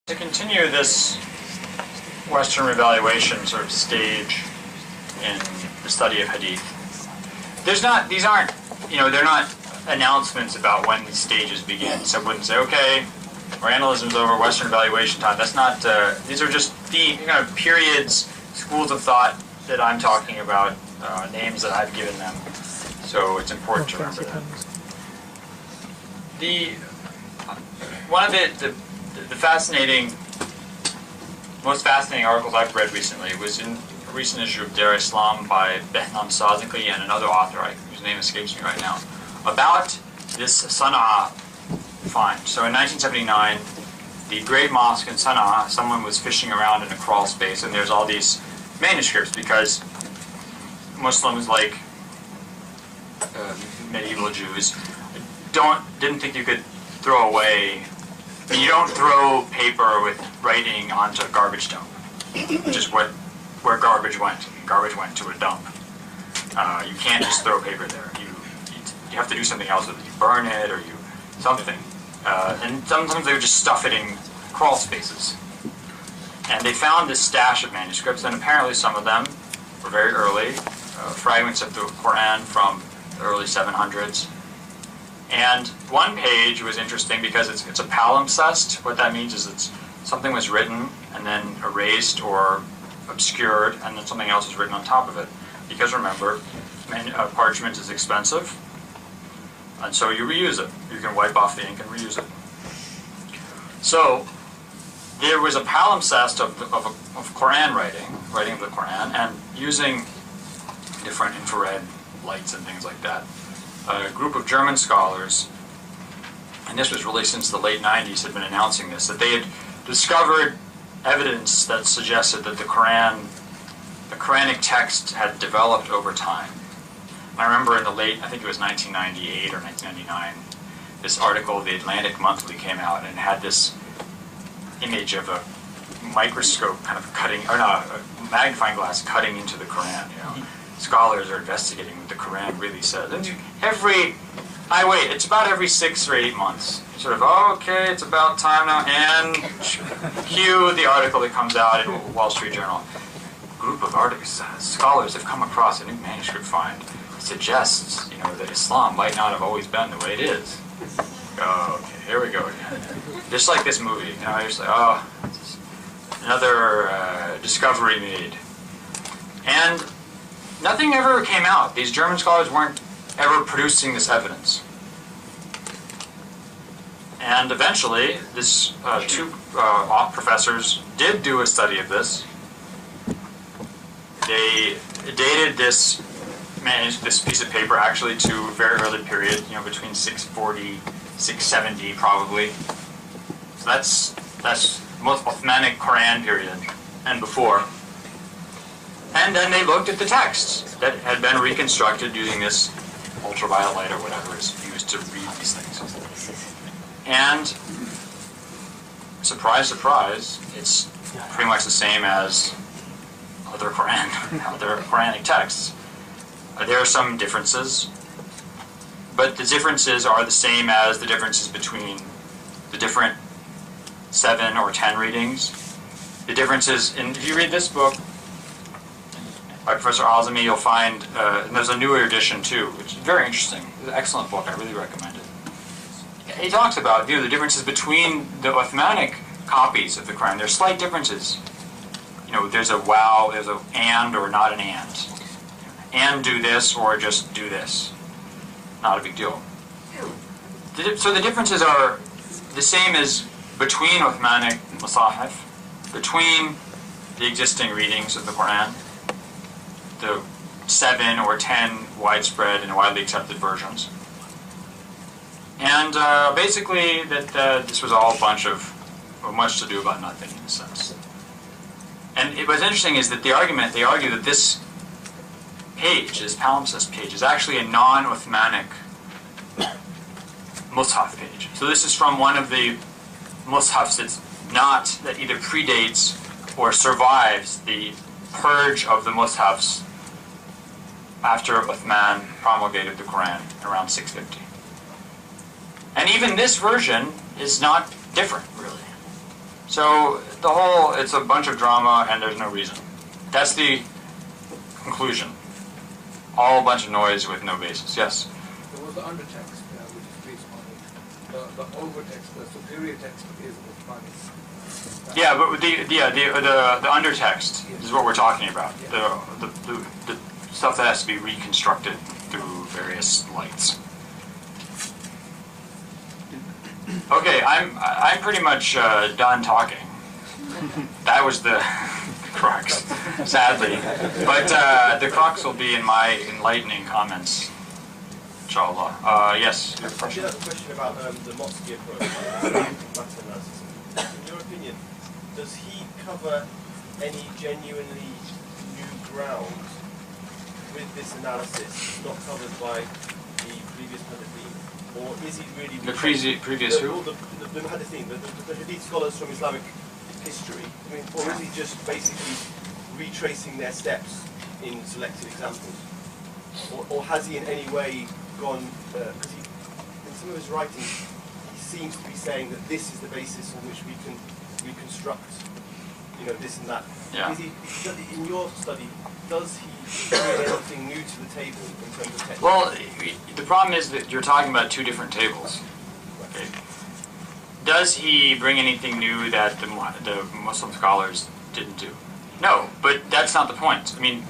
To continue this Western revaluation sort of stage in the study of Hadith, these aren't, they're not announcements about when these stages begin. So I wouldn't say, okay, Orientalism's over, Western evaluation time. That's not, these are just the periods, schools of thought that I'm talking about, names that I've given them. So it's important to remember that. One of the most fascinating articles I've read recently was in a recent issue of Dar Islam by Behnam Sazikli and another author, whose name escapes me right now, about this Sana'a find. So in 1979, the Great Mosque in Sana'a, someone was fishing around in a crawl space, and there's all these manuscripts because Muslims, like medieval Jews, didn't think you could throw away. You don't throw paper with writing onto a garbage dump, which is where garbage went. Garbage went to a dump. You can't just throw paper there. You have to do something else with it. You burn it or something. And sometimes they would just stuff it in crawl spaces. And they found this stash of manuscripts, and apparently some of them were very early, fragments of the Quran from the early 700s. And one page was interesting because it's a palimpsest. What that means is something was written and then erased or obscured, and then something else is written on top of it. Because remember, parchment is expensive, and so you reuse it. You can wipe off the ink and reuse it. So there was a palimpsest of Quran writing of the Quran, and using different infrared lights and things like that. A group of German scholars, and this was really since the late 90s, had been announcing this, that they had discovered evidence that suggested that the Quranic text had developed over time. And I remember in the late, I think it was 1998 or 1999, this article, the Atlantic Monthly, came out and had this image of a microscope kind of cutting, or no, a magnifying glass cutting into the Quran, Scholars are investigating what the Quran really says. And it's about every 6 or 8 months. Sort of, okay, it's about time now, and cue the article that comes out in Wall Street Journal. A group of scholars have come across a new manuscript find that suggests, that Islam might not have always been the way it is. Okay, here we go again. Just like this movie, you're just like, another discovery made. And nothing ever came out. These German scholars weren't ever producing this evidence. And eventually, two professors did do a study of this. They dated this piece of paper actually to a very early period, between 640, 670 probably. So that's most Uthmanic Quran period and before. And then they looked at the texts that had been reconstructed using this ultraviolet light or whatever is used to read these things. And surprise, surprise, it's pretty much the same as other Quranic texts. There are some differences, but the differences are the same as the differences between the different 7 or 10 readings. The differences, if you read this book by Professor Azami, you'll find, and there's a newer edition too, which is very interesting. It's an excellent book, I really recommend it. He talks about the differences between the Uthmanic copies of the Quran. There's slight differences. There's a wow, there's a and or not an and. And do this or just do this. Not a big deal. So the differences are the same as between Uthmanic Musahif, between the existing readings of the Quran, the 7 or 10 widespread and widely accepted versions. And basically that this was all a bunch of much to do about nothing in a sense. And what's interesting is that they argue that this page, this palimpsest page, is actually a non-Uthmanic Mus'haf page. So this is from one of the Mus'hafs that either predates or survives the purge of the Mus'hafs after Uthman promulgated the Quran around 650. And even this version is not different, really. So the whole, it's a bunch of drama and there's no reason. That's the conclusion. All a bunch of noise with no basis. Yes? There was the undertext, which is based on it. The overtext, the superior text is funny. Yeah, but the undertext is what we're talking about. The stuff that has to be reconstructed through various lights. Okay, I'm pretty much done talking. That was the crux, sadly. But the crux will be in my enlightening comments, inshallah. Yes, your question? I have a question about the Motzki approach, matter analysis. In your opinion, does he cover any genuinely new ground with this analysis not covered by the previous Muhaddithin? Or is he really... The previous who? The Muhaddithin, the Hadith scholars from Islamic history. I mean, or is he just basically retracing their steps in selected examples? Or has he in any way gone... Because in some of his writings, he seems to be saying that this is the basis on which we can reconstruct, you know, this and that. Yeah. Is he, in your study, does he bring anything new to the table in terms of technique? Well, the problem is that you're talking about two different tables. Okay. Does he bring anything new that the Muslim scholars didn't do? No, but that's not the point. I mean,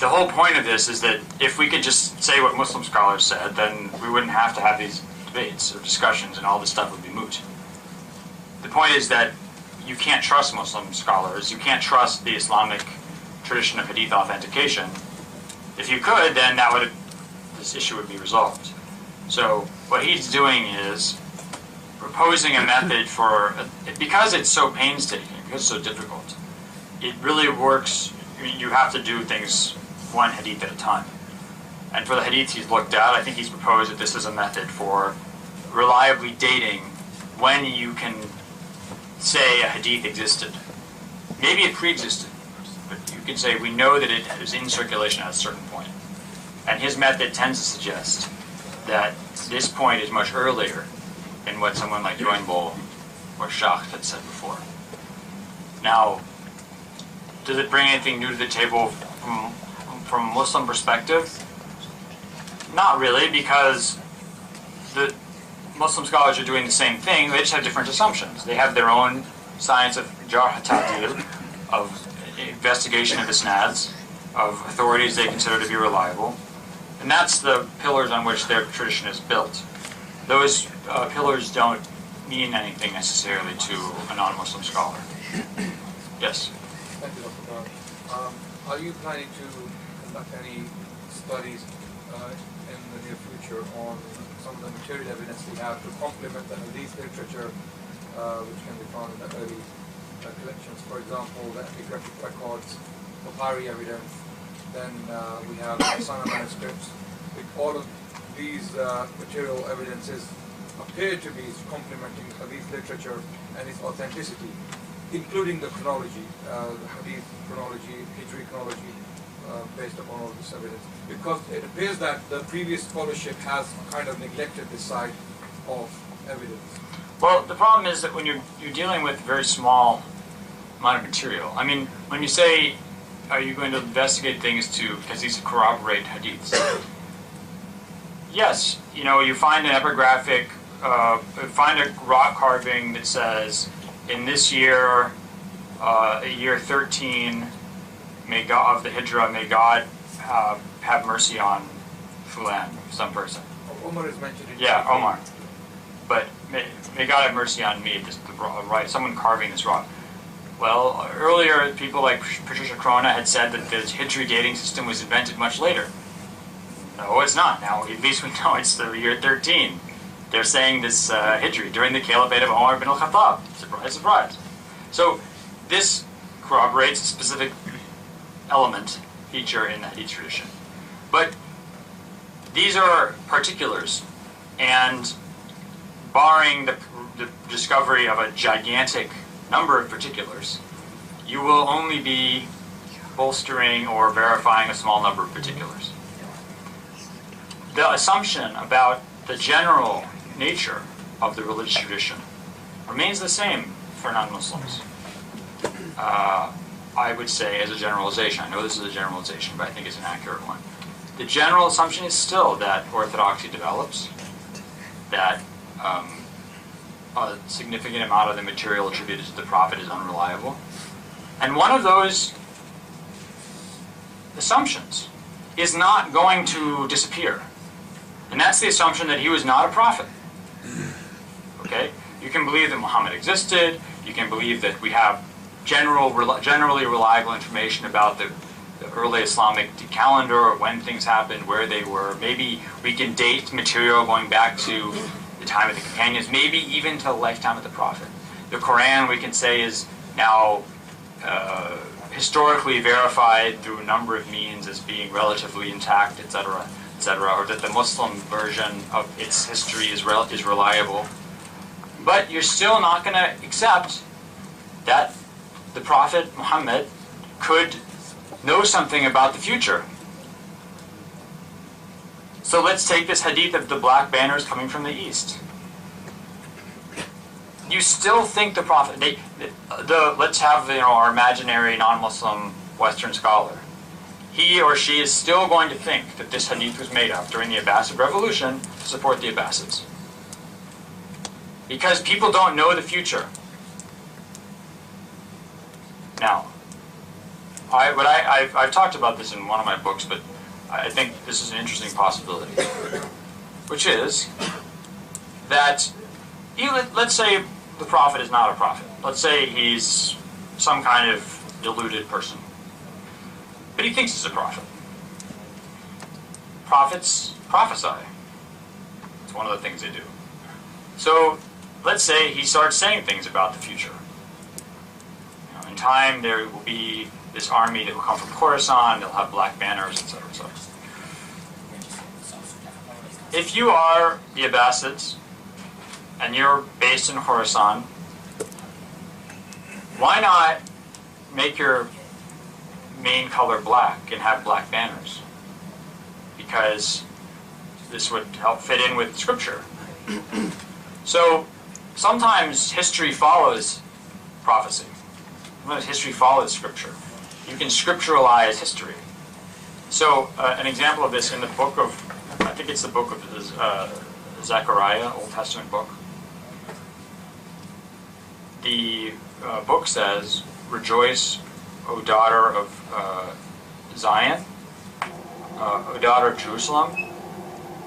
the whole point of this is that if we could just say what Muslim scholars said, then we wouldn't have to have these debates or discussions and all this stuff would be moot. The point is that you can't trust Muslim scholars, you can't trust the Islamic tradition of hadith authentication. If you could, then this issue would be resolved. So what he's doing is proposing a method for, because it's so painstaking, because it's so difficult, it really works. You have to do things one hadith at a time. And for the hadith he's looked at, I think he's proposed that this is a method for reliably dating when you can say a hadith existed. Maybe it pre-existed, but you could say we know that it was in circulation at a certain point. And his method tends to suggest that this point is much earlier than what someone like Joinbull or Schacht had said before. Now, does it bring anything new to the table from a Muslim perspective? Not really, because the Muslim scholars are doing the same thing, they just have different assumptions. They have their own science of jarh ta'dil, of investigation of isnads, of authorities they consider to be reliable. And that's the pillars on which their tradition is built. Those pillars don't mean anything necessarily to a non-Muslim scholar. Yes? Thank you, Dr. Brown. Are you planning to conduct any studies in the near future on some of the material evidence we have to complement the hadith literature, which can be found in the early collections? For example, the epigraphic records, papyri evidence, then we have Sana manuscripts. With all of these material evidences appear to be complementing hadith literature and its authenticity, including the chronology, the hadith chronology, Hijri chronology, based upon all this evidence. Because it appears that the previous scholarship has kind of neglected this side of evidence. Well, the problem is that when you're dealing with a very small amount of material, I mean, when you say, are you going to investigate things because these corroborate hadiths? Yes, you know, you find an epigraphic, find a rock carving that says, in this year, year 13, may God of the Hijrah, may God have mercy on Fulan, some person. Omar is mentioned in Omar. But may God have mercy on me, right? Someone carving this rock. Well, earlier people like Patricia Crona had said that the Hijri dating system was invented much later. No, it's not. Now, at least we know it's the year 13. They're saying this Hijri during the caliphate of Omar ibn al-Khattab. Surprise, surprise. So this corroborates a specific element, feature in the Hadith tradition. But these are particulars, and barring the discovery of a gigantic number of particulars, you will only be bolstering or verifying a small number of particulars. The assumption about the general nature of the religious tradition remains the same for non-Muslims. I would say, as a generalization, I know this is a generalization, but I think it's an accurate one. The general assumption is still that orthodoxy develops, that a significant amount of the material attributed to the Prophet is unreliable. And one of those assumptions is not going to disappear. And that's the assumption that he was not a prophet. Okay? You can believe that Muhammad existed, you can believe that we have generally reliable information about the early Islamic calendar, or when things happened, where they were. Maybe we can date material going back to the time of the companions, maybe even to the lifetime of the Prophet. The Quran, we can say, is now historically verified through a number of means as being relatively intact, etc., etc., or that the Muslim version of its history is reliable. But you're still not going to accept that the Prophet Muhammad could know something about the future. So let's take this hadith of the black banners coming from the east. You still think the Prophet, let's have our imaginary non-Muslim Western scholar. He or she is still going to think that this hadith was made up during the Abbasid revolution to support the Abbasids. Because people don't know the future. Now, I've talked about this in one of my books, but I think this is an interesting possibility, which is that let's say the Prophet is not a prophet. Let's say he's some kind of deluded person, but he thinks he's a prophet. Prophets prophesy. It's one of the things they do. So let's say he starts saying things about the future. In time, there will be this army that will come from Khorasan, they'll have black banners, etc., etc. If you are the Abbasids, and you're based in Khorasan, why not make your main color black and have black banners? Because this would help fit in with Scripture. So, sometimes history follows prophecy. Sometimes history follows Scripture. You can scripturalize history. So, an example of this in the book of, I think it's the book of Zechariah, Old Testament book. The book says, "Rejoice, O daughter of Zion, O daughter of Jerusalem.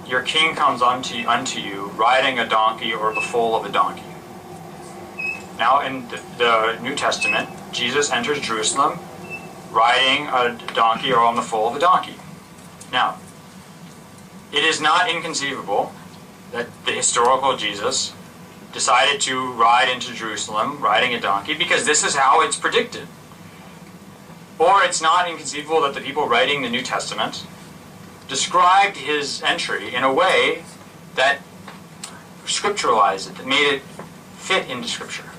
Your king comes unto you, riding a donkey or the foal of a donkey." Now, in the New Testament, Jesus enters Jerusalem riding a donkey or on the foal of a donkey. Now, it is not inconceivable that the historical Jesus decided to ride into Jerusalem riding a donkey because this is how it's predicted. Or it's not inconceivable that the people writing the New Testament described his entry in a way that scripturalized it, that made it fit into Scripture.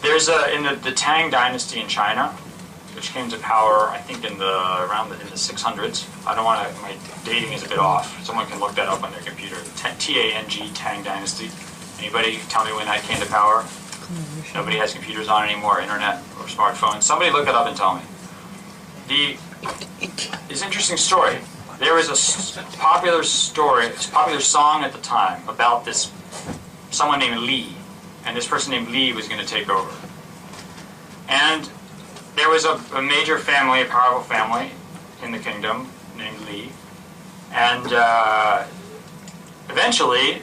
There's in the Tang Dynasty in China, which came to power, I think, in the 600s. I don't want to. My dating is a bit off. Someone can look that up on their computer. T-A-N-G, Tang Dynasty. Anybody tell me when that came to power? Nobody has computers on anymore, internet or smartphones. Somebody look it up and tell me. This interesting story. There was a popular song at the time about this someone named Li, and this person named Li was going to take over. And there was a major family, a powerful family in the kingdom named Li, and eventually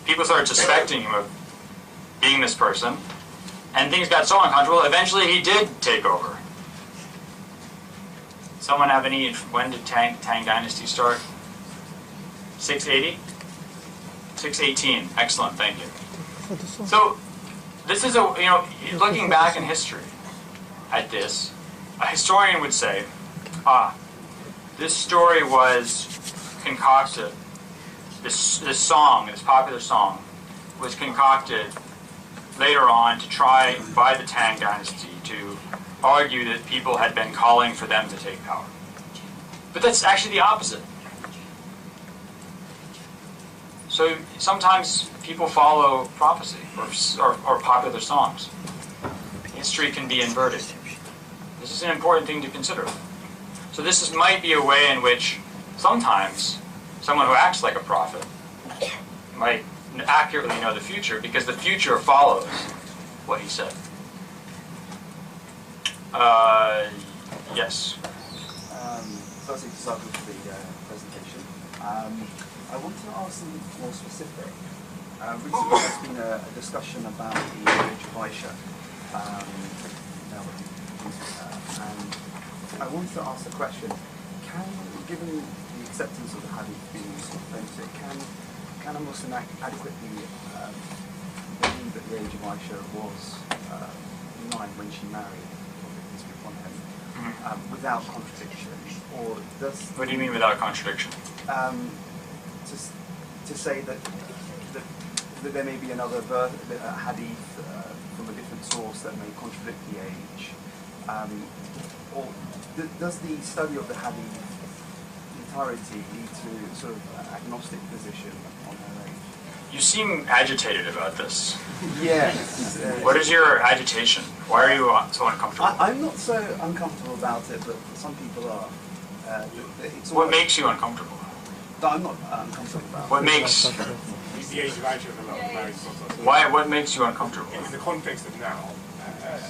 people started suspecting him of being this person, and things got so uncomfortable. Eventually, he did take over. Someone have any? When did Tang Dynasty start? 680? 618. Excellent. Thank you. So, this is looking back in history at this, a historian would say, this story was concocted. This song, this popular song, was concocted later on to try, by the Tang Dynasty, to argue that people had been calling for them to take power. But that's actually the opposite. So sometimes people follow prophecy or popular songs. History can be inverted. This is an important thing to consider. So this might be a way in which sometimes someone who acts like a prophet might accurately know the future, because the future follows what he said. Yes. Firstly, to start with the presentation, I wanted to ask something more specific. Recently there's been a discussion about the image of Aisha, and I wanted to ask the question, given the acceptance of the hadith being authentic, can a Muslim adequately believe that the age of Aisha was 9 when she married, peace be upon him, without contradiction? Or does... What do you mean without contradiction? To say that there may be another hadith from a different source that may contradict the age, or does the study of the hadith entirety lead to sort of agnostic position on her age? You seem agitated about this. Yes. What is your agitation? Why are you so uncomfortable? I'm not so uncomfortable about it, but some people are. What makes you uncomfortable? I'm not uncomfortable about it. What makes... It's the age of Aisha of a lot of married couples. What makes you uncomfortable? In the context of now,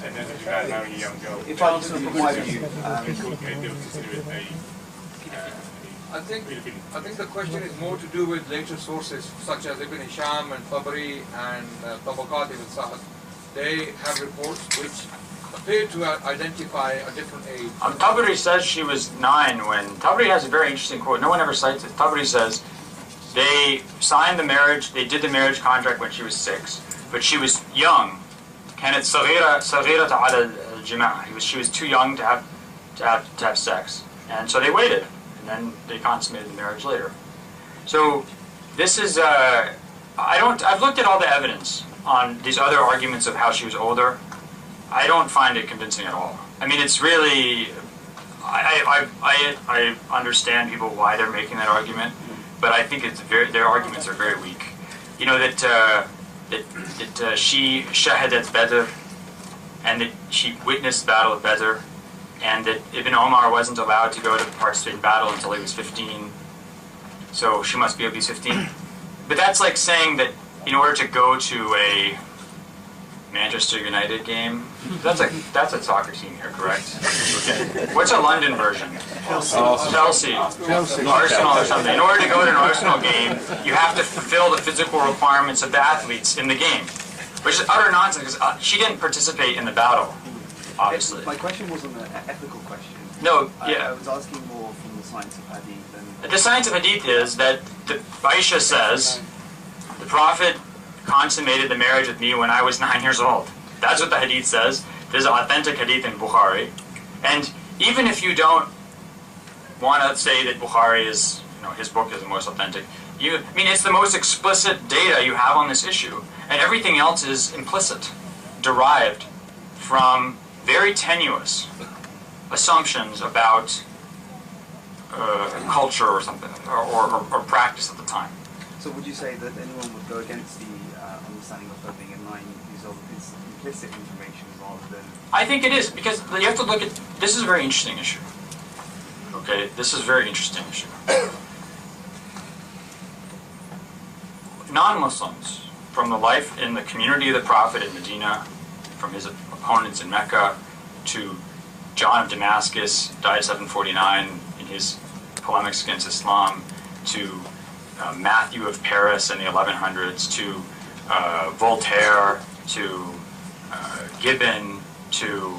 and then if you're marrying a young girl, If I was to put my view, they'll consider it I think the question is more to do with later sources such as Ibn Hisham and Tabari and Tabaqat ibn Sa'd. They have reports which appear to identify a different age. Tabari says she was 9 when... Tabari has a very interesting quote. No one ever cites it. Tabari says they signed the marriage, they did the marriage contract when she was 6, but she was young. كانت صغيرة على الجماع. She was too young to have sex, and so they waited, and then they consummated the marriage later. So this is I've looked at all the evidence on these other arguments of how she was older. I don't find it convincing at all. I mean, it's really I understand people why they're making that argument, but I think their arguments are very weak. You know that she shahadat Badr, and that she witnessed the Battle of Badr, and that Ibn Omar wasn't allowed to go to participate in battle until he was 15, so she must be at least 15. But that's like saying that in order to go to a Manchester United game, that's a soccer team here, correct? Okay. What's a London version? Chelsea. Arsenal or something. In order to go to an Arsenal game, you have to fulfill the physical requirements of the athletes in the game, which is utter nonsense because she didn't participate in the battle, obviously. My question wasn't an ethical question. No, yeah. I was asking more from the science of hadith. The science of hadith is that Aisha says the Prophet consummated the marriage with me when I was 9 years old. That's what the hadith says. There's an authentic hadith in Bukhari. And even if you don't want to say that Bukhari is, his book is the most authentic, it's the most explicit data you have on this issue. And everything else is implicit, derived from very tenuous assumptions about culture or something, or practice at the time. So would you say that anyone would go against the understanding of her being a 9 years old? It's implicit information rather than... I think it is, because you have to look at... This is a very interesting issue. Okay, this is a very interesting issue. Non-Muslims, from the life in the community of the Prophet in Medina, from his opponents in Mecca, to John of Damascus, died 749 in his polemics against Islam, to Matthew of Paris in the 1100s, to Voltaire, to Gibbon, to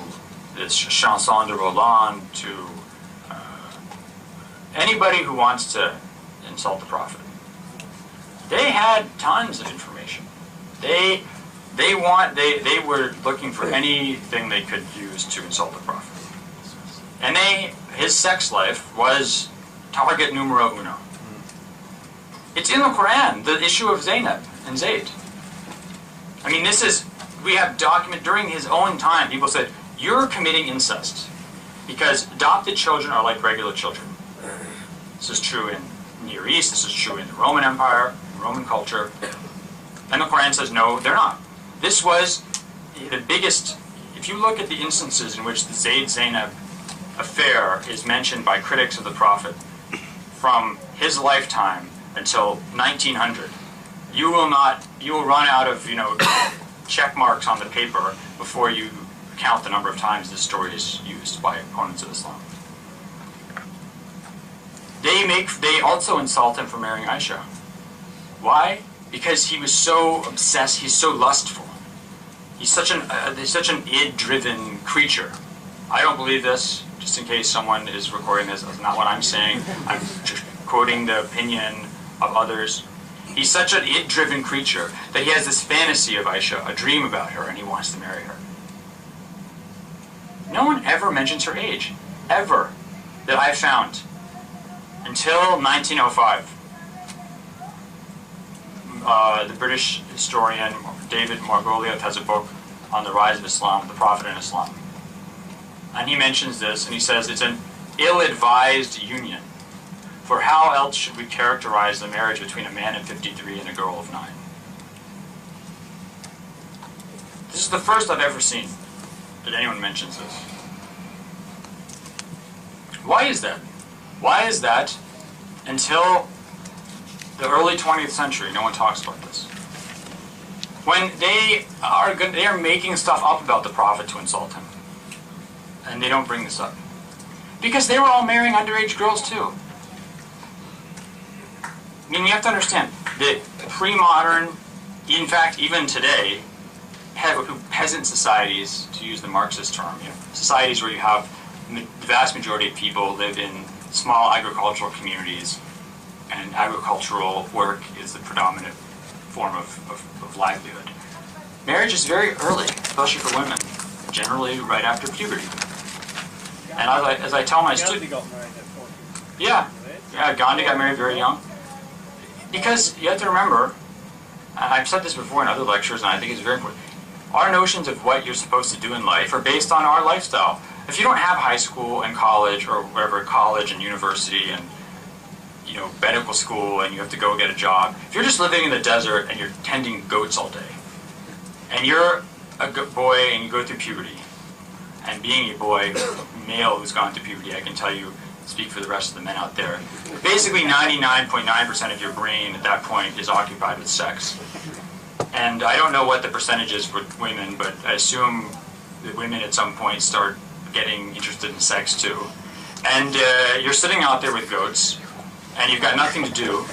this Chanson de Roland, to anybody who wants to insult the Prophet. They had tons of information. They were looking for anything they could use to insult the Prophet. And his sex life was target numero uno. It's in the Quran, the issue of Zainab and Zayd. We have document during his own time, people said, you're committing incest because adopted children are like regular children. This is true in the Near East, this is true in the Roman Empire, Roman culture. And the Quran says, no, they're not. This was the biggest, if you look at the instances in which the Zayd-Zainab affair is mentioned by critics of the Prophet from his lifetime until 1900, you will run out of, check marks on the paper before you count the number of times this story is used by opponents of Islam. They also insult him for marrying Aisha. Why? Because he was so obsessed, he's so lustful. He's such an id-driven creature. I don't believe this, just in case someone is recording this. That's not what I'm saying. I'm just quoting the opinion of others. He's such an id-driven creature that he has this fantasy of Aisha, a dream about her, and he wants to marry her. No one ever mentions her age, ever, that I've found, until 1905. The British historian David Margoliouth has a book on the rise of Islam, the Prophet in Islam. And he mentions this, and he says it's an ill-advised union. For how else should we characterize the marriage between a man of 53 and a girl of 9? This is the first I've ever seen that anyone mentions this. Why is that? Why is that until the early 20th century no one talks about this? When they are making stuff up about the Prophet to insult him. And they don't bring this up. Because they were all marrying underage girls too. I mean, you have to understand that pre-modern, in fact, even today, peasant societies, to use the Marxist term, societies where you have the vast majority of people live in small agricultural communities, and agricultural work is the predominant form of livelihood. Marriage is very early, especially for women, generally right after puberty. And as I tell my students, Gandhi got married at 14. yeah, Gandhi got married very young. Because you have to remember, and I've said this before in other lectures, and I think it's very important, our notions of what you're supposed to do in life are based on our lifestyle. If you don't have high school and college, or whatever, college and university and medical school, and you have to go get a job, if you're just living in the desert and you're tending goats all day, and you're a boy and you go through puberty, and being a boy, male who's gone through puberty, I can tell you, speak for the rest of the men out there, basically 99.9% of your brain at that point is occupied with sex. And I don't know what the percentage is for women, but I assume that women at some point start getting interested in sex too. And you're sitting out there with goats, and you've got nothing to do.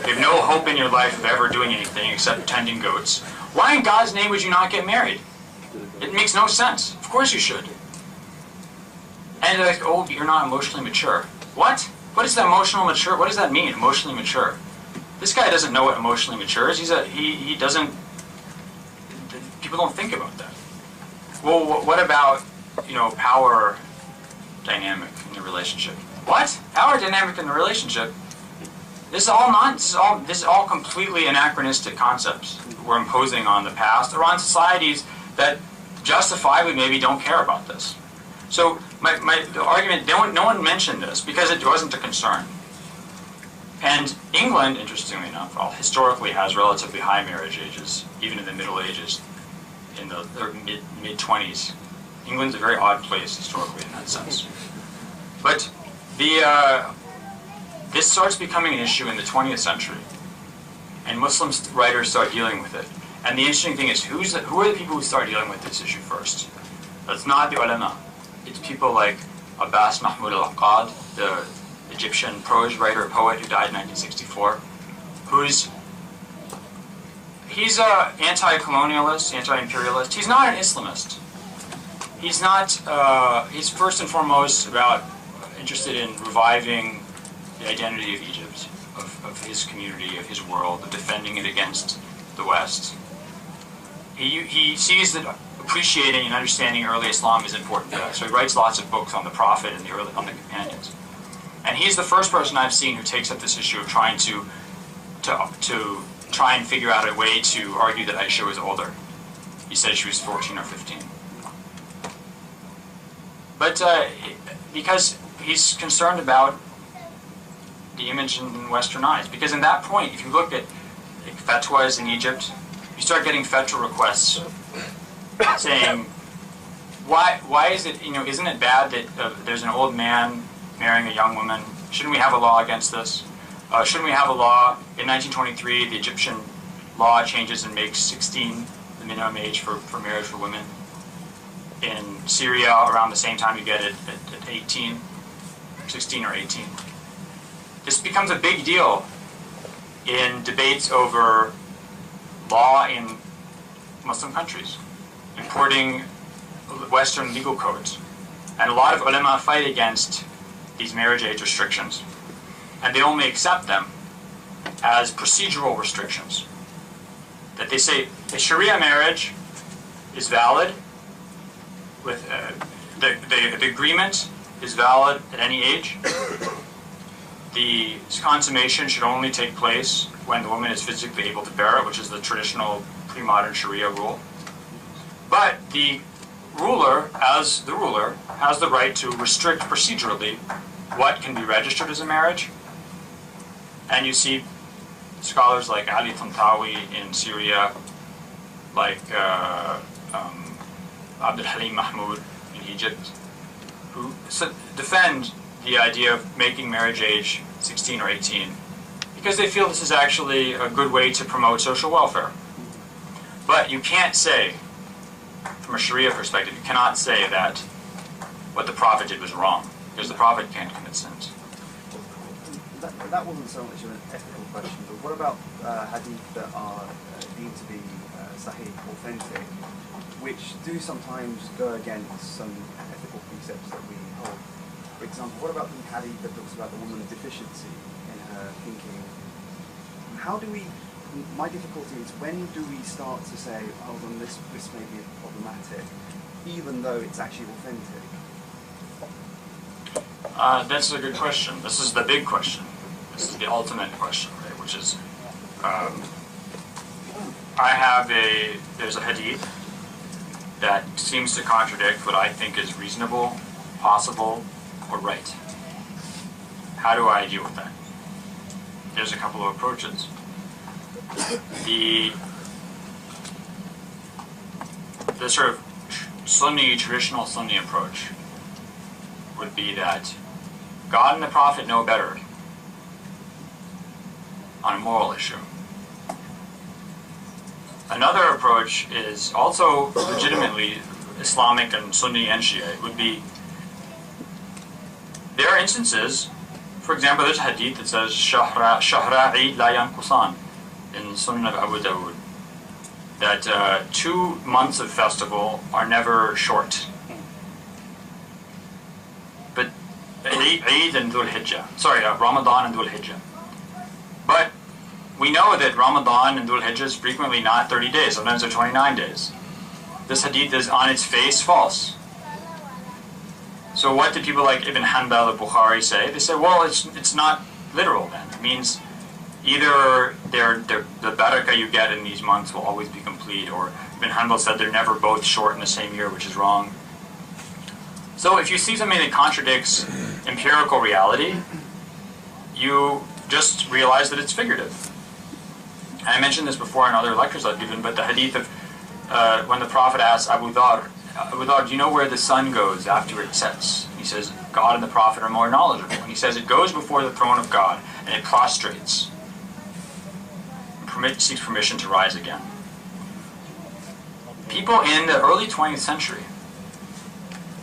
You have no hope in your life of ever doing anything except tending goats. Why in God's name would you not get married? It makes no sense. Of course you should. And they're like, oh, you're not emotionally mature. What? What is that emotional mature? What does that mean, emotionally mature? This guy doesn't know what emotionally mature is. He doesn't, people don't think about that. Well, what about, power dynamic in the relationship? What? Power dynamic in the relationship? This is all this is all completely anachronistic concepts we're imposing on the past or on societies that justifiably maybe don't care about this. So the argument, no one mentioned this because it wasn't a concern. And England, interestingly enough, historically has relatively high marriage ages, even in the Middle Ages, in the mid-20s. England's a very odd place historically in that sense. But this starts becoming an issue in the 20th century, and Muslim writers start dealing with it. And the interesting thing is, who are the people who start dealing with this issue first? It's not the ulama. It's people like Abbas Mahmoud al-Aqad, the Egyptian prose writer, poet who died in 1964, he's an anti-colonialist, anti-imperialist. He's not an Islamist. He's not, he's first and foremost interested in reviving the identity of Egypt, of his community, of his world, of defending it against the West. He sees that appreciating and understanding early Islam is important to that, so he writes lots of books on the Prophet and on the companions. And he's the first person I've seen who takes up this issue of trying to try and figure out a way to argue that Aisha was older. He said she was 14 or 15. But because he's concerned about the image in Western eyes. Because in that point, if you look at fatwas in Egypt, you start getting fetwa requests saying, why is it, isn't it bad that there's an old man marrying a young woman? Shouldn't we have a law against this? Shouldn't we have a law? In 1923, the Egyptian law changes and makes 16 the minimum age for marriage for women. In Syria, around the same time, you get it at 18, 16 or 18. This becomes a big deal in debates over law in Muslim countries, importing Western legal codes. And a lot of ulama fight against these marriage age restrictions. And they only accept them as procedural restrictions. That they say a Sharia marriage is valid, with the agreement is valid at any age. The consummation should only take place when the woman is physically able to bear it, which is the traditional pre-modern Sharia rule. But the ruler, as the ruler, has the right to restrict procedurally what can be registered as a marriage. And you see scholars like Ali Tantawi in Syria, like Abdul Halim Mahmoud in Egypt, who defend the idea of making marriage age 16 or 18 because they feel this is actually a good way to promote social welfare. But you can't say, from a Sharia perspective, you cannot say that what the Prophet did was wrong, because the Prophet can't commit sins. That wasn't so much of an ethical question, but what about hadith that are deemed to be sahih, authentic, which do sometimes go against some ethical precepts that we hold? For example, what about the hadith that talks about the woman's deficiency in her thinking? How do we, my difficulty is, when do we start to say, oh, then this may be problematic, even though it's actually authentic? That's a good question. This is the big question. This is the ultimate question, right? Which is, there's a hadith that seems to contradict what I think is reasonable, possible, or right. How do I deal with that? There's a couple of approaches. The sort of traditional Sunni approach would be that God and the Prophet know better on a moral issue. Another approach is also legitimately Islamic and Sunni and Shia. It would be, there are instances, for example, there's a hadith that says, Shahra Eid la yanqusan, in Sunan of Abu Dawud, that 2 months of festival are never short. But Eid and Dhul Hijjah, Ramadan and Dhul Hijjah. But we know that Ramadan and Dhul Hijjah is frequently not 30 days, sometimes they're 29 days. This hadith is on its face false. So what do people like Ibn Hanbal or Bukhari say? They say, well, it's not literal then. It means either the barakah you get in these months will always be complete, or Ibn Hanbal said they're never both short in the same year, which is wrong. So if you see something that contradicts empirical reality, you just realize that it's figurative. And I mentioned this before in other lectures I've given, but the hadith of when the Prophet asked Abu Dhar, do you know where the sun goes after it sets? He says, God and the Prophet are more knowledgeable. And he says, it goes before the throne of God, and it prostrates. Seeks permission to rise again. People in the early 20th century,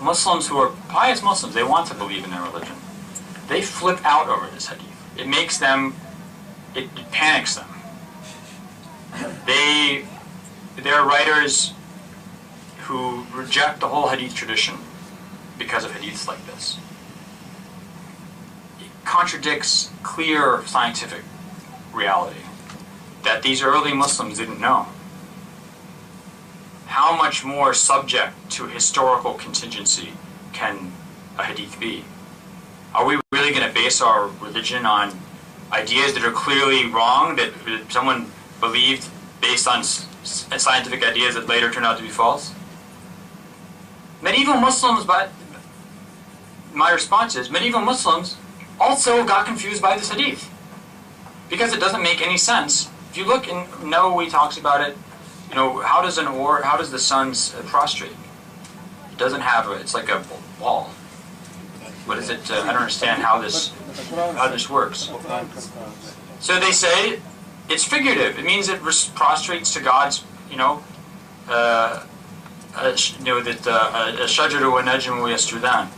Muslims who are pious Muslims, they want to believe in their religion. They flip out over this hadith. It makes them, it panics them. There are writers who reject the whole hadith tradition because of hadiths like this. It contradicts clear scientific reality that these early Muslims didn't know. How much more subject to historical contingency can a hadith be? Are we really going to base our religion on ideas that are clearly wrong, that someone believed based on scientific ideas that later turned out to be false? Medieval Muslims, but my response is, medieval Muslims also got confused by this hadith because it doesn't make any sense. If you look, and Nawawi talks about it, You know, how does the sun prostrate? It doesn't have it's like a ball. What is it? I don't understand how this works. So they say it's figurative. It means it prostrates to God's, that shajaru wa najmu yasjudan.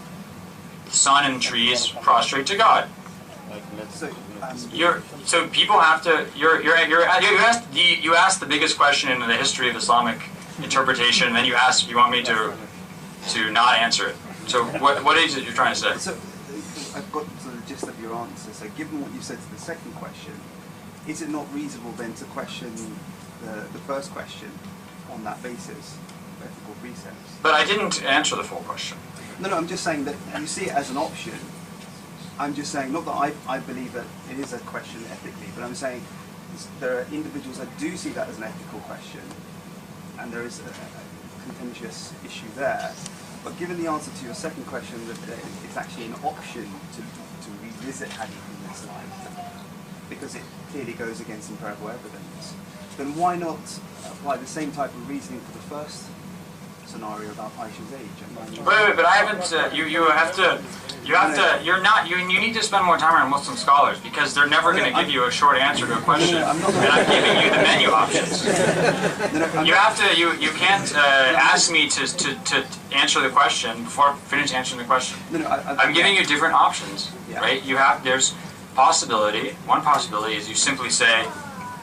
The sun and trees prostrate to God. So people have to. You asked the biggest question in the history of Islamic interpretation, and then you want me to not answer it. So what is it you're trying to say? So I've got sort of the gist of your answer. So given what you said to the second question, is it not reasonable then to question the first question on that basis, of ethical precepts? But I didn't answer the full question. No, I'm just saying that you see it as an option. I'm just saying, not that I believe that it is a question ethically, but I'm saying there are individuals that do see that as an ethical question, and there is a contentious issue there. But given the answer to your second question, that it's actually an option to revisit hadith in this light, because it clearly goes against empirical evidence, then why not apply the same type of reasoning for the first scenario about Aisha's age? Wait, but I haven't. You need to spend more time on Muslim scholars, because they're never going to give you a short answer to a question, and I'm giving you the menu options. You can't ask me to answer the question before I finish answering the question. I'm giving you different options, right? There's possibility. One possibility is you simply say,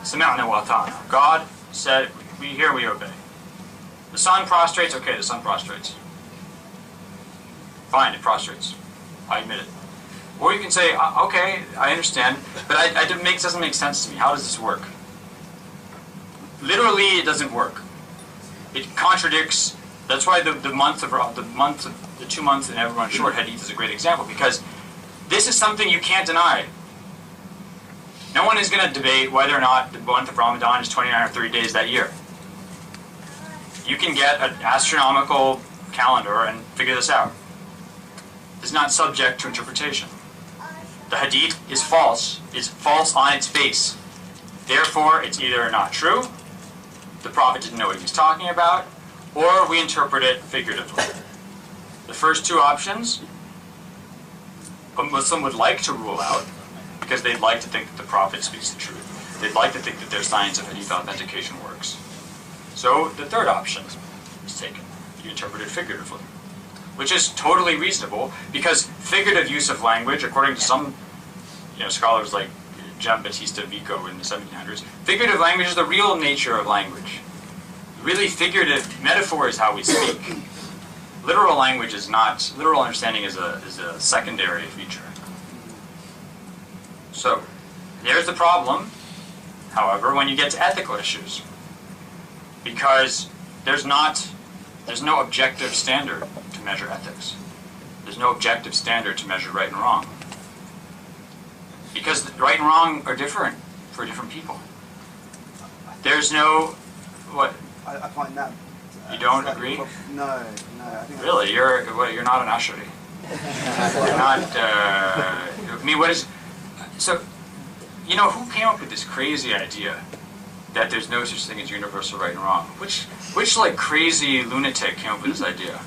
"Sami'na wa ata'na." God said, "We hear, we obey." The sun prostrates. Okay, the sun prostrates. Fine, it prostrates. I admit it. Or you can say, okay, I understand, but it doesn't make sense to me. How does this work? Literally, it doesn't work. It contradicts. That's why the 2 months in everyone's short hadith is a great example, because this is something you can't deny. No one is going to debate whether or not the month of Ramadan is 29 or 30 days that year. You can get an astronomical calendar and figure this out. It's not subject to interpretation. The hadith is false. It's false on its face. Therefore, it's either not true, the Prophet didn't know what he was talking about, or we interpret it figuratively. The first two options, a Muslim would like to rule out, because they'd like to think that the Prophet speaks the truth. They'd like to think that their science of hadith authentication works. So the third option is taken. You interpret it figuratively, which is totally reasonable, because figurative use of language, according to some scholars like Giambattista Vico in the 1700s, figurative language is the real nature of language. Really, figurative metaphor is how we speak. Literal language is not. Literal understanding is a secondary feature. So there's the problem, however, when you get to ethical issues, because there's no objective standard to measure ethics. There's no objective standard to measure right and wrong. Because right and wrong are different for different people. There's no... What? I find that... You don't agree? No. I think really? You're not an Ash'ari. You're not... what is... So, who came up with this crazy idea that there's no such thing as universal right and wrong? Which crazy lunatic came up with this idea?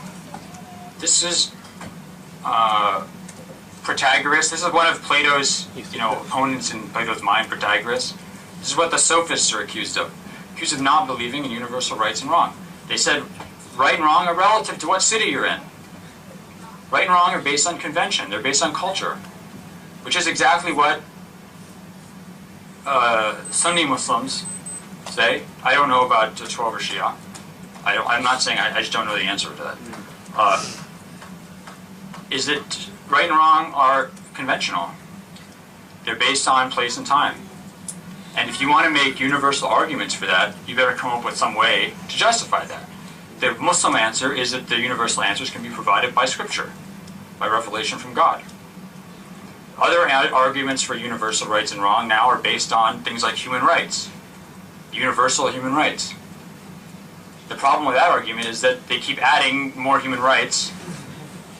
This is Protagoras. This is one of Plato's opponents in Plato's mind, Protagoras. This is what the sophists are accused of not believing in universal rights and wrong. They said right and wrong are relative to what city you're in. Right and wrong are based on convention. They're based on culture, which is exactly what Sunni Muslims say. I don't know about 12 or Shia. I'm not saying, I just don't know the answer to that. Is that right and wrong are conventional. They're based on place and time. And if you want to make universal arguments for that, you better come up with some way to justify that. The Muslim answer is that the universal answers can be provided by Scripture, by revelation from God. Other arguments for universal rights and wrong now are based on things like human rights, universal human rights. The problem with that argument is that they keep adding more human rights,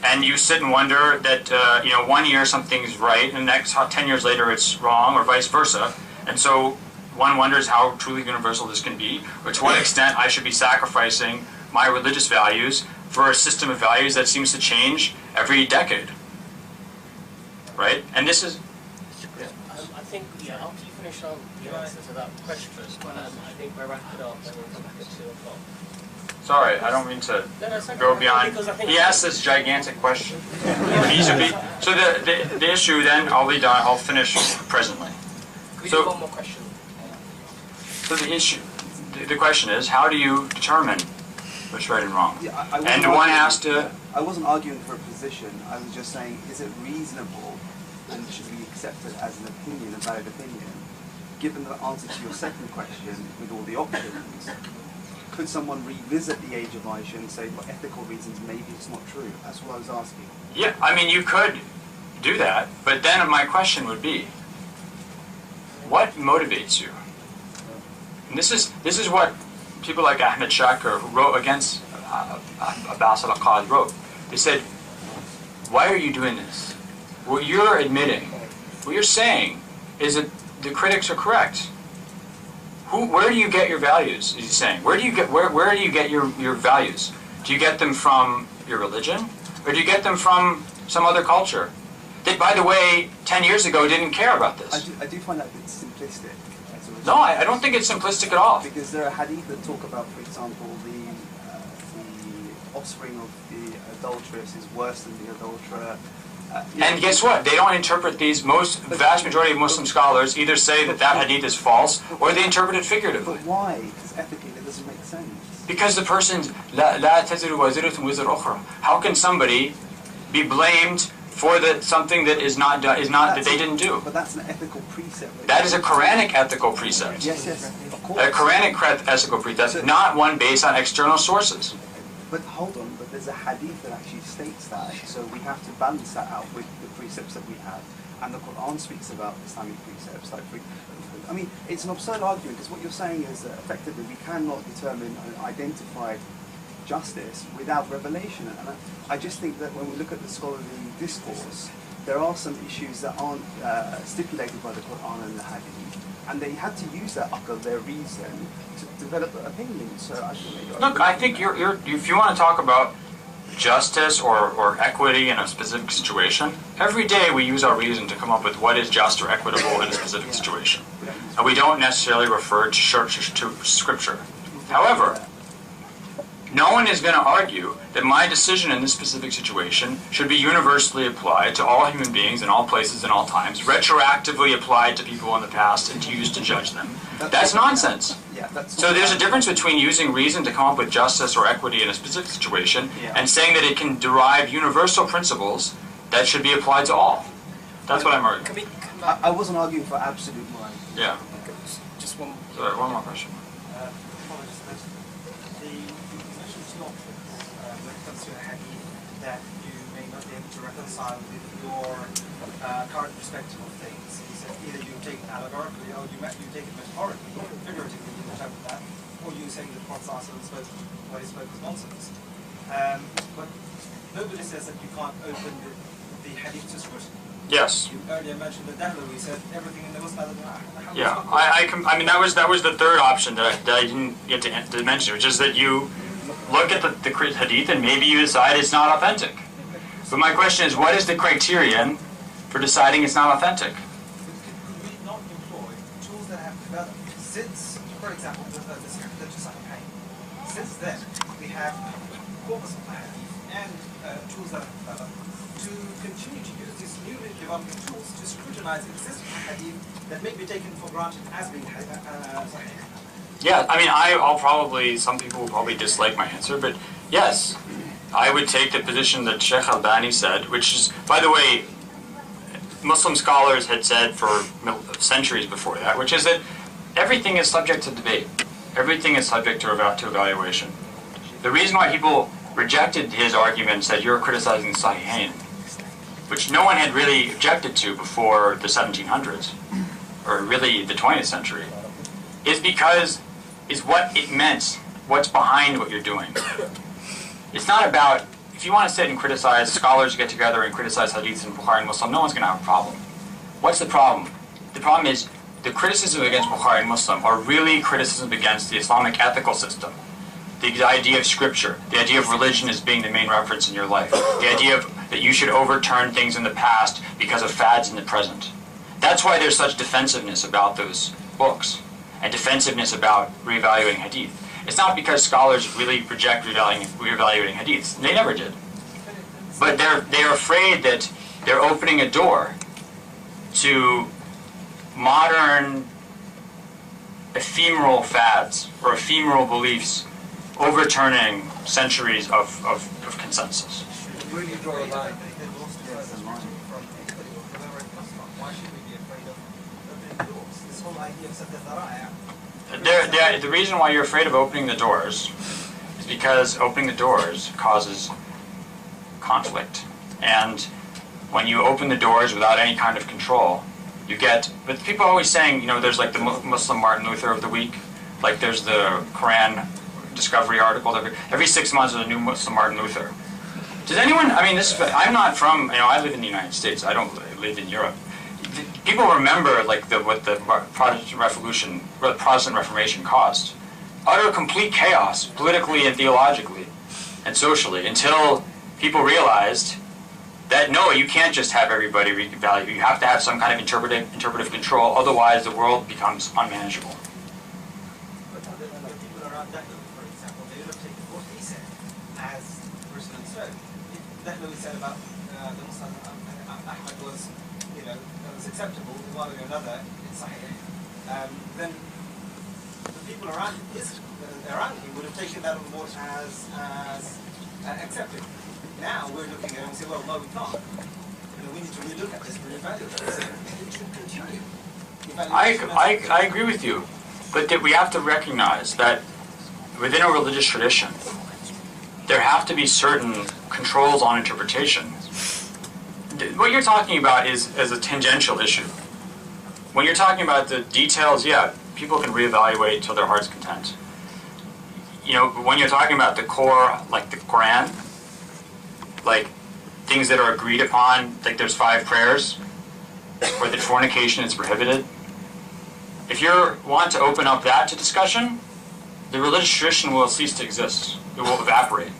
and you sit and wonder that 1 year something's right, and the next 10 years later it's wrong, or vice versa. And so one wonders how truly universal this can be, or to what extent I should be sacrificing my religious values for a system of values that seems to change every decade. Right? And this is... I think, after you finish on the answer to that question, I think we'll wrap it up and we'll come back at 2 o'clock. Sorry, I don't mean to go beyond. He asked this gigantic question. So the issue then, I'll be done, I'll finish presently. Could we do one more question? So the issue, the question is, how do you determine what's right and wrong? Yeah, and one has to... I wasn't arguing for a position. I was just saying, is it reasonable and should be accepted as an opinion, a valid opinion? Given the answer to your second question with all the options, could someone revisit the age of Aisha and say, for ethical reasons, maybe it's not true? That's what I was asking. Yeah, I mean, you could do that, but then my question would be, what motivates you? And this is what people like Ahmed Shakir, who wrote against Abbas al-Aqad, wrote. They said, why are you doing this? What you're admitting, what you're saying, is that the critics are correct. Where do you get your values, he's saying? Where do you get your values? Do you get them from your religion? Or do you get them from some other culture? That, by the way, 10 years ago didn't care about this. I do find that a bit simplistic. No, I don't think it's simplistic at all. Because there are hadith that talk about, for example, the offspring of the adulteress is worse than the adulterer. And guess what? They don't interpret these. Vast majority of Muslim scholars either say that hadith is false, or they interpret it figuratively. But why? Because ethically that doesn't make sense. Because the person's la taziru waziratun wizra ukhra. How can somebody be blamed for something that that they didn't do? But that's an ethical precept. That is a Quranic ethical precept. Yes, of course. A Quranic ethical precept, not one based on external sources. But hold on, but there's a hadith that actually states that, so we have to balance that out with the precepts that we have. And the Quran speaks about Islamic precepts. I mean, it's an absurd argument, because what you're saying is that effectively we cannot determine and identify justice without revelation. And I just think that when we look at the scholarly discourse, there are some issues that aren't stipulated by the Quran and the hadith. And they had to use that akal, their reason, to develop an opinion. So look, I think if you want to talk about justice or equity in a specific situation, every day we use our reason to come up with what is just or equitable in a specific situation. And we don't necessarily refer to scripture. However, no one is going to argue that my decision in this specific situation should be universally applied to all human beings in all places and all times, retroactively applied to people in the past and used to judge them. That's nonsense. So there's a difference between using reason to come up with justice or equity in a specific situation and saying that it can derive universal principles that should be applied to all. That's what I'm arguing. I wasn't arguing for absolute morality. Yeah. Just one. Sorry, one more question. That you may not be able to reconcile with your current perspective of things. He said either you take it allegorically or you take it metaphorically, figuratively you interpret that, or you saying that Prophet spoke what he spoke was nonsense. But nobody says that you can't open the hadith to scrutiny. Yes. You earlier mentioned the Dahlu, he said everything in the Muslim. Yeah, I mean that was the third option that I didn't get to mention, which is that you look at the hadith and maybe you decide it's not authentic. But my question is, what is the criterion for deciding it's not authentic? Could we not employ tools that have developed since, for example, the Jasa campaign? Since then, we have corpus of hadith and tools that have developed to continue to use these newly developing tools to scrutinize existing hadith that may be taken for granted as being sahih. Yeah, I mean, some people will probably dislike my answer, but yes, I would take the position that Sheikh Albani said, which is, by the way, Muslim scholars had said for centuries before that, which is that everything is subject to debate. Everything is subject to evaluation. The reason why people rejected his argument said you're criticizing the Sahihain, which no one had really objected to before the 1700s, or really the 20th century, is because is what it meant, what's behind what you're doing. It's not about, if you want to sit and criticize, scholars get together and criticize hadiths and Bukhari and Muslim, no one's going to have a problem. What's the problem? The problem is the criticism against Bukhari and Muslim are really criticism against the Islamic ethical system. The idea of scripture, the idea of religion as being the main reference in your life, the idea of that you should overturn things in the past because of fads in the present. That's why there's such defensiveness about those books, and defensiveness about reevaluating hadith. It's not because scholars really reject reevaluating hadiths. They never did. But they're afraid that they're opening a door to modern ephemeral fads or ephemeral beliefs overturning centuries of consensus. Where do you draw the line? Why should we be afraid of opening doors? This whole idea of The reason why you're afraid of opening the doors is because opening the doors causes conflict. And when you open the doors without any kind of control, you get, but people are always saying, you know, there's like the Muslim Martin Luther of the week, like there's the Quran Discovery article, every 6 months there's a new Muslim Martin Luther. Does anyone, I mean, I'm not from, you know, I live in the United States, I don't live in Europe. People remember like what the Protestant Reformation caused. Utter complete chaos, politically and theologically and socially, until people realized that no, you can't just have everybody revalue. You have to have some kind of interpretive control, otherwise the world becomes unmanageable. But the people around Dahlu, for example, they would have taken what he said as personally so. If Dahlu said about the Muslim Ahmad was, you know, was acceptable one way or another in Sahih, then the people around him would have taken that on board as accepted. Now we're looking at it and say, well, no, we can't. You know, we need to relook at this and reevaluate this. It should continue. I agree with you, but that we have to recognize that within a religious tradition, there have to be certain controls on interpretation. What you're talking about is a tangential issue. When you're talking about the details, yeah, people can reevaluate to their heart's content. You know, when you're talking about the core, like the Quran, like things that are agreed upon, like there's 5 prayers, or that fornication is prohibited. If you want to open up that to discussion, the religious tradition will cease to exist. It will evaporate.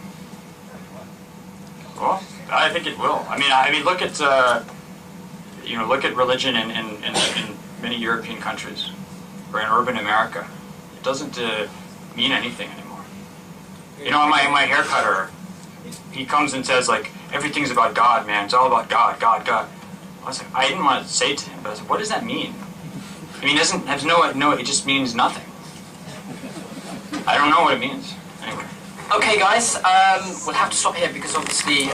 Well, I think it will. I mean, look at look at religion in many European countries or in urban America. It doesn't mean anything anymore. You know, my hair cutter, he comes and says like everything's about God, man. It's all about God, God, God. I was like, I didn't want to say it to him, but I was like, what does that mean? I mean, it just means nothing. I don't know what it means. Anyway. Okay, guys, we'll have to stop here because obviously